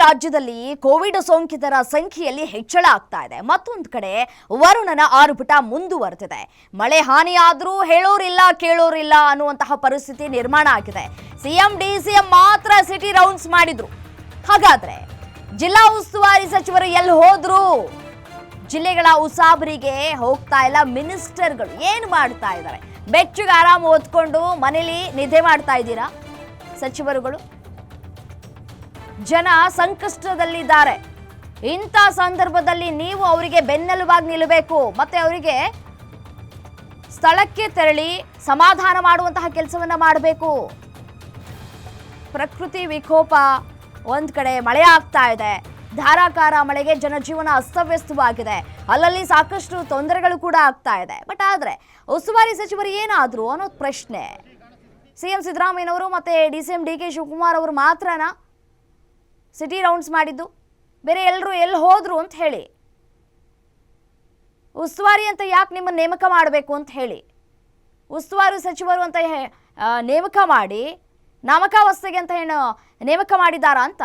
ರಾಜ್ಯದಲ್ಲಿ ಕೋವಿಡ್ ಸೋಂಕಿತರ ಸಂಖ್ಯೆಯಲ್ಲಿ ಹೆಚ್ಚಳ ಆಗ್ತಾ ಇದೆ. ಮತ್ತೊಂದು ಕಡೆ ವರುಣನ ಆರ್ಭಟ ಮುಂದುವರೆದಿದೆ. ಮಳೆ ಹಾನಿಯಾದರೂ ಹೇಳೋರಿಲ್ಲ ಕೇಳೋರಿಲ್ಲ ಅನ್ನುವಂತಹ ಪರಿಸ್ಥಿತಿ ನಿರ್ಮಾಣ ಆಗಿದೆ. ಸಿಎಂ ಡಿಸಿಎಂ ಮಾತ್ರ ಸಿಟಿ ರೌಂಡ್ಸ್ ಮಾಡಿದ್ರು. ಹಾಗಾದ್ರೆ ಜಿಲ್ಲಾ ಉಸ್ತುವಾರಿ ಸಚಿವರು ಎಲ್ಲಿ ಹೋದ್ರು? ಜಿಲ್ಲೆಗಳ ಉಸಾಬರಿಗೆ ಹೋಗ್ತಾ ಇಲ್ಲ ಮಿನಿಸ್ಟರ್ಗಳು. ಏನು ಮಾಡ್ತಾ ಇದ್ದಾರೆ? ಬೆಚ್ಚಗೆ ಆರಾಮ ಓದ್ಕೊಂಡು ಮನೇಲಿ ನಿದ್ದೆ ಮಾಡ್ತಾ ಇದ್ದೀರಾ ಸಚಿವರುಗಳು? ಜನ ಸಂಕಷ್ಟದಲ್ಲಿದ್ದಾರೆ. ಇಂಥ ಸಂದರ್ಭದಲ್ಲಿ ನೀವು ಅವರಿಗೆ ಬೆನ್ನೆಲುಬಾಗಿ ನಿಲ್ಲಬೇಕು, ಮತ್ತೆ ಅವರಿಗೆ ಸ್ಥಳಕ್ಕೆ ತೆರಳಿ ಸಮಾಧಾನ ಮಾಡುವಂತಹ ಕೆಲಸವನ್ನ ಮಾಡಬೇಕು. ಪ್ರಕೃತಿ ವಿಕೋಪ, ಒಂದ್ ಕಡೆ ಮಳೆ ಆಗ್ತಾ ಇದೆ, ಧಾರಾಕಾರ ಮಳೆಗೆ ಜನಜೀವನ ಅಸ್ತವ್ಯಸ್ತವಾಗಿದೆ, ಅಲ್ಲಲ್ಲಿ ಸಾಕಷ್ಟು ತೊಂದರೆಗಳು ಕೂಡ ಆಗ್ತಾ ಇದೆ. ಬಟ್ ಆದ್ರೆ ಉಸ್ತುವಾರಿ ಸಚಿವರು ಏನಾದ್ರು ಅನ್ನೋದು ಪ್ರಶ್ನೆ. ಸಿಎಂ ಸಿದ್ದರಾಮಯ್ಯನವರು ಮತ್ತೆ ಡಿಸಿಎಂ ಡಿ ಕೆ ಶಿವಕುಮಾರ್ ಅವರು ಮಾತ್ರನಾ ಸಿಟಿ ರೌಂಡ್ಸ್ ಮಾಡಿದ್ದು? ಬೇರೆ ಎಲ್ಲರೂ ಎಲ್ಲಿ ಹೋದ್ರು ಅಂತ ಹೇಳಿ. ಉಸ್ತುವಾರಿ ಅಂತ ಯಾಕೆ ನಿಮ್ಮ ನೇಮಕ ಮಾಡಬೇಕು ಅಂತ ಹೇಳಿ, ಉಸ್ತುವಾರಿ ಸಚಿವರು ಅಂತ ನೇಮಕ ಮಾಡಿ ನಾಮಕಾವಸ್ಥೆಗೆ ಅಂತ ಏನು ನೇಮಕ ಮಾಡಿದಾರಾ ಅಂತ